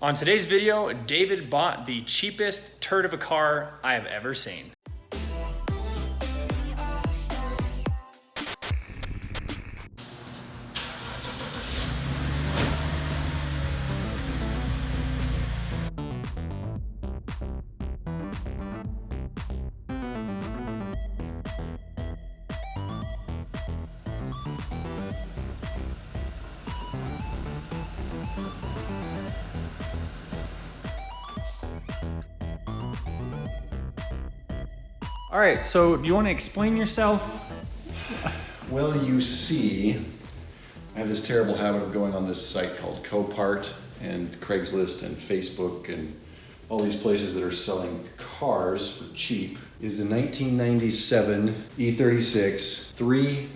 On today's video, David bought the cheapest turd of a car I have ever seen. All right, so do you want to explain yourself? Well, you see, I have this terrible habit of going on this site called Copart and Craigslist and Facebook and all these places that are selling cars for cheap. It is a 1997 E36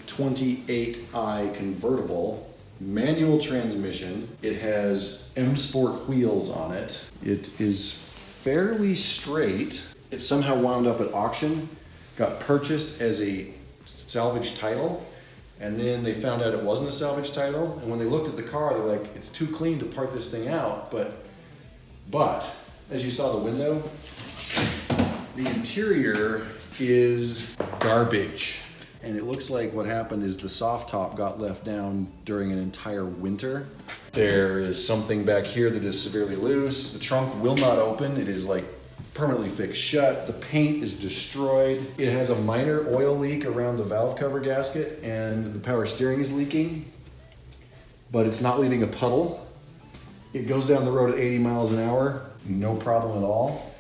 328i convertible, manual transmission. It has M Sport wheels on it. It is fairly straight. It somehow wound up at auction, got purchased as a salvage title, and then they found out it wasn't a salvage title, and when they looked at the car, they're like, it's too clean to part this thing out, but as you saw the window, the interior is garbage. And it looks like what happened is the soft top got left down during an entire winter. There is something back here that is severely loose. The trunk will not open. It is like permanently fixed shut. The paint is destroyed. It has a minor oil leak around the valve cover gasket, and the power steering is leaking, but it's not leaving a puddle. It goes down the road at 80 miles an hour, no problem at all.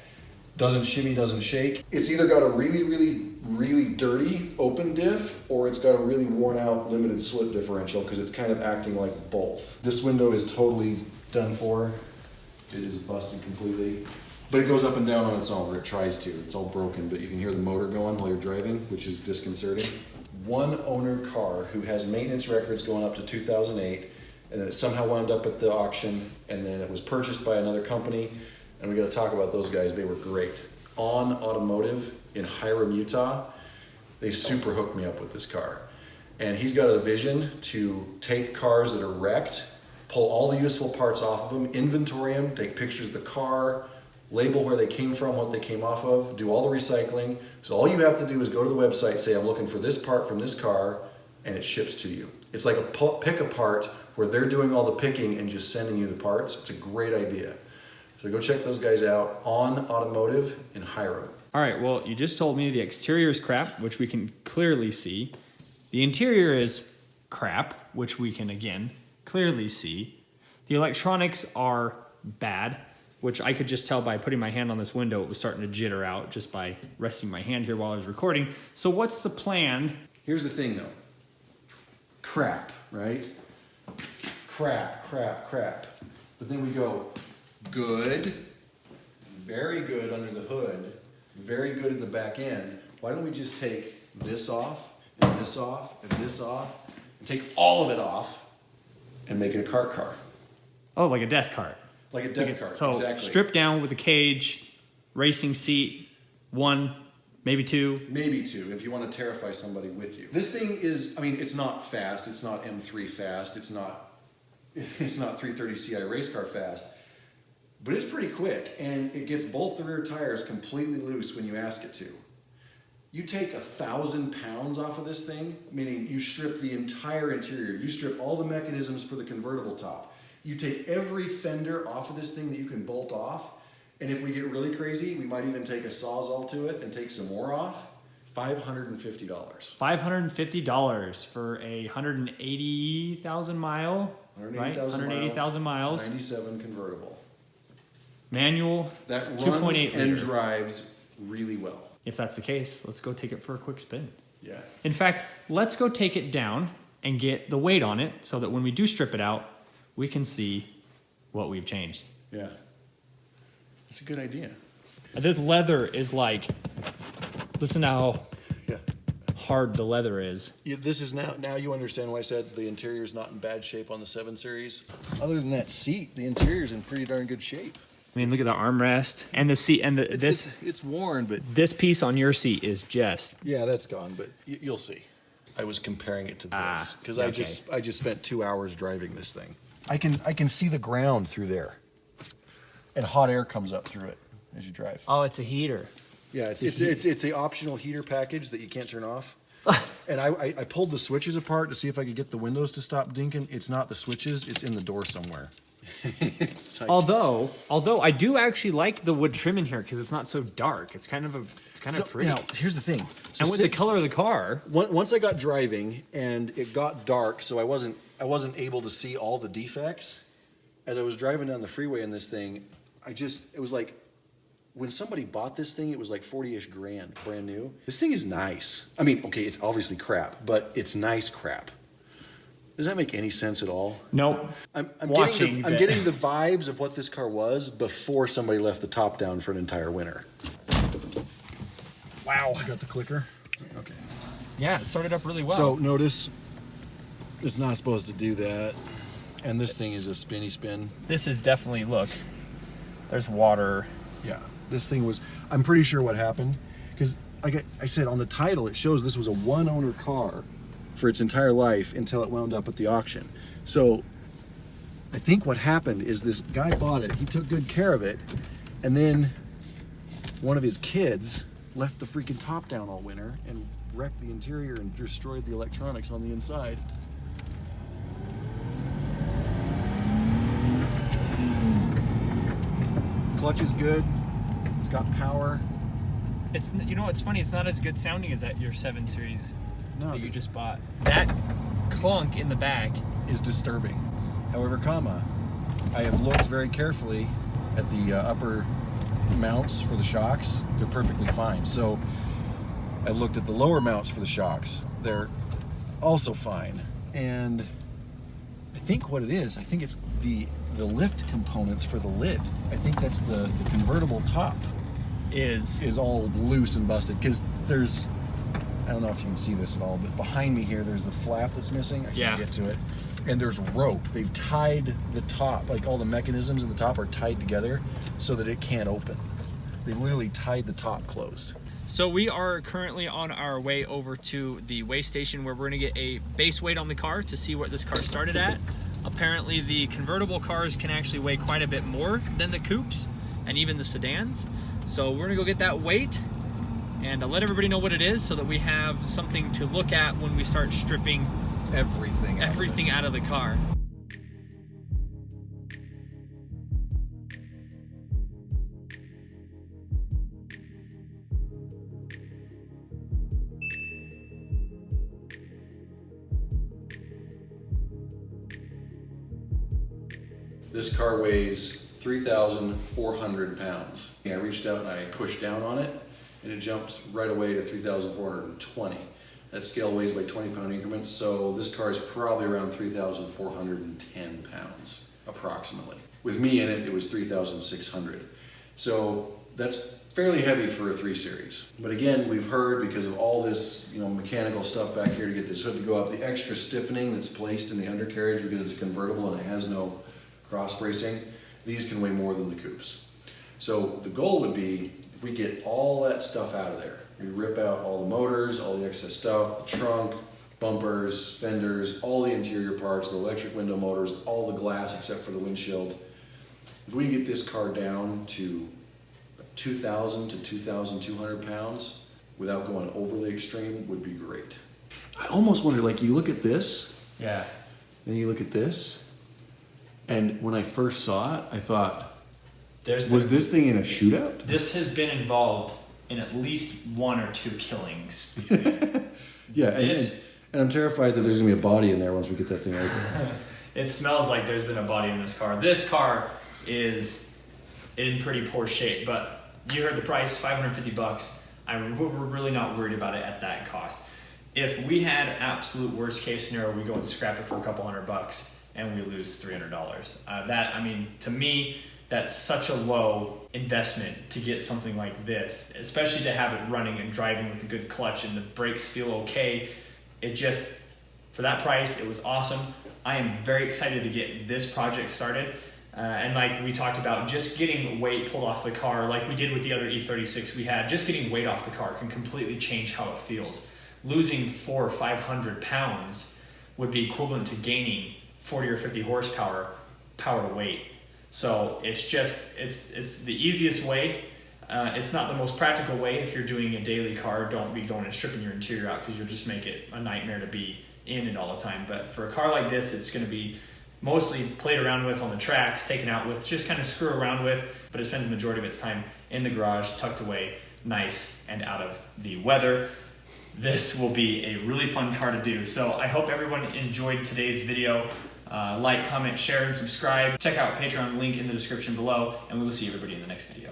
Doesn't shimmy, doesn't shake. It's either got a really dirty open diff, or it's got a really worn out limited slip differential, because it's kind of acting like both. This window is totally done for. It is busted completely. But it goes up and down on its own, or it tries to. It's all broken, but you can hear the motor going while you're driving, which is disconcerting. One owner car who has maintenance records going up to 2008, and then it somehow wound up at the auction, and then it was purchased by another company, and we gotta talk about those guys. They were great. On Automotive in Hiram, Utah, they super hooked me up with this car. And he's got a vision to take cars that are wrecked, pull all the useful parts off of them, inventory them, take pictures of the car, label where they came from, what they came off of, do all the recycling. So all you have to do is go to the website, say, I'm looking for this part from this car, and it ships to you. It's like a pick a part where they're doing all the picking and just sending you the parts. It's a great idea. So go check those guys out on Automotive in Hiram. All right, well, you just told me the exterior is crap, which we can clearly see. The interior is crap, which we can, again, clearly see. The electronics are bad, which I could just tell by putting my hand on this window. It was starting to jitter out just by resting my hand here while I was recording. So what's the plan? Here's the thing though. Crap, right? Crap. But then we go good, very good under the hood, very good in the back end. Why don't we just take this off, and this off, and this off, and take all of it off, and make it a cart car. Oh, like a death cart. Like a death cart, so exactly. Stripped down with a cage, racing seat, one, maybe two. Maybe two, if you want to terrify somebody with you. This thing is, I mean, it's not fast. It's not M3 fast. It's not 330 Ci race car fast. But it's pretty quick, and it gets both the rear tires completely loose when you ask it to. You take 1,000 pounds off of this thing, meaning you strip the entire interior. You strip all the mechanisms for the convertible top. You take every fender off of this thing that you can bolt off, and if we get really crazy, we might even take a Sawzall to it and take some more off. $550. $550 for a 180,000 mile, right? 180,000 miles. 97 convertible. Manual, that 2.8 runs liter. and drives really well. If that's the case, let's go take it for a quick spin. Yeah. In fact, let's go take it down and get the weight on it so that when we do strip it out, we can see what we've changed. Yeah. It's a good idea. This leather is like, listen to how hard the leather is. This is now you understand why I said the interior is not in bad shape on the 7 Series. Other than that seat, the interior is in pretty darn good shape. I mean, look at the armrest and the seat and it's worn, but this piece on your seat is just. Yeah, that's gone, but you'll see. I was comparing it to this because okay. I just spent 2 hours driving this thing. I can see the ground through there. and hot air comes up through it as you drive. Oh, it's a heater. Yeah, it's a optional heater package that you can't turn off. And I pulled the switches apart to see if I could get the windows to stop dinking. It's not the switches, it's in the door somewhere. It's like, Although I do actually like the wood trim in here because it's not so dark. It's kind of pretty. now, here's the thing. So And with the color of the car, once I got driving and it got dark, so I wasn't able to see all the defects. As I was driving down the freeway in this thing, it was like, when somebody bought this thing, it was like 40-ish grand, brand new. This thing is nice. I mean, okay, it's obviously crap, but it's nice crap. Does that make any sense at all? nope. I'm Watching getting the vibes of what this car was before somebody left the top down for an entire winter. Wow. I got the clicker. Okay. Yeah, it started up really well. So notice, it's not supposed to do that. And this thing is a spinny spin. this is definitely, look, there's water. Yeah. This thing was, I'm pretty sure what happened, because like I said, on the title, it shows this was a one-owner car for its entire life until it wound up at the auction. So I think what happened is this guy bought it, he took good care of it, and then one of his kids left the freaking top down all winter and wrecked the interior and destroyed the electronics on the inside. Clutch is good. It's got power. It's, you know, it's funny. It's not as good sounding as that your 7 Series that you this just bought. That clunk in the back. is disturbing. However, I have looked very carefully at the upper mounts for the shocks. They're perfectly fine. So I've looked at the lower mounts for the shocks. They're also fine. And I think what it is, I think it's the lift components for the lid. I think that's the convertible top is all loose and busted, because there's, I don't know if you can see this at all, but behind me here there's the flap that's missing. I can't get to it. And there's rope. They've tied the top, like all the mechanisms in the top are tied together so that it can't open. They've literally tied the top closed. So we are currently on our way over to the weigh station where we're gonna get a base weight on the car to see what this car started at. Apparently the convertible cars can actually weigh quite a bit more than the coupes and even the sedans. So we're gonna go get that weight and let everybody know what it is so that we have something to look at when we start stripping everything out of the car. This car weighs 3,400 pounds. I reached out and I pushed down on it, and it jumped right away to 3,420. That scale weighs by 20-pound increments, so this car is probably around 3,410 pounds, approximately. With me in it, it was 3,600. So that's fairly heavy for a 3 Series. But again, we've heard, because of all this, mechanical stuff back here to get this hood to go up, the extra stiffening that's placed in the undercarriage because it's a convertible and it has no cross bracing, these can weigh more than the coupes. So the goal would be, if we get all that stuff out of there, we rip out all the motors, all the excess stuff, the trunk, bumpers, fenders, all the interior parts, the electric window motors, all the glass except for the windshield. If we can get this car down to 2,000 to 2,200 pounds without going overly extreme would be great. I almost wonder, like, you look at this, Yeah. and you look at this, and when I first saw it, I thought, Was this thing in a shootout? This has been involved in at least 1 or 2 killings. Yeah, and I'm terrified that there's gonna be a body in there once we get that thing open. It smells like there's been a body in this car. This car is in pretty poor shape, but you heard the price, $550. We're really not worried about it at that cost. If we had absolute worst case scenario, we go and scrap it for a couple $100 and we lose $300. To me, that's such a low investment to get something like this, especially to have it running and driving with a good clutch and the brakes feel okay. It just, for that price, it was awesome. I am very excited to get this project started. And like we talked about, just getting weight pulled off the car, like we did with the other E36 we had, just getting weight off the car can completely change how it feels. Losing 400 or 500 pounds would be equivalent to gaining 40 or 50 horsepower, power to weight. So it's the easiest way. It's not the most practical way. If you're doing a daily car, don't be going and stripping your interior out because you'll just make it a nightmare to be in it all the time. But for a car like this, it's going to be mostly played around with on the tracks, taken out with, just kind of screw around with, but it spends the majority of its time in the garage, tucked away, nice, and out of the weather. This will be a really fun car to do. So I hope everyone enjoyed today's video. Like, comment, share, and subscribe. Check out Patreon, link in the description below, and we will see everybody in the next video.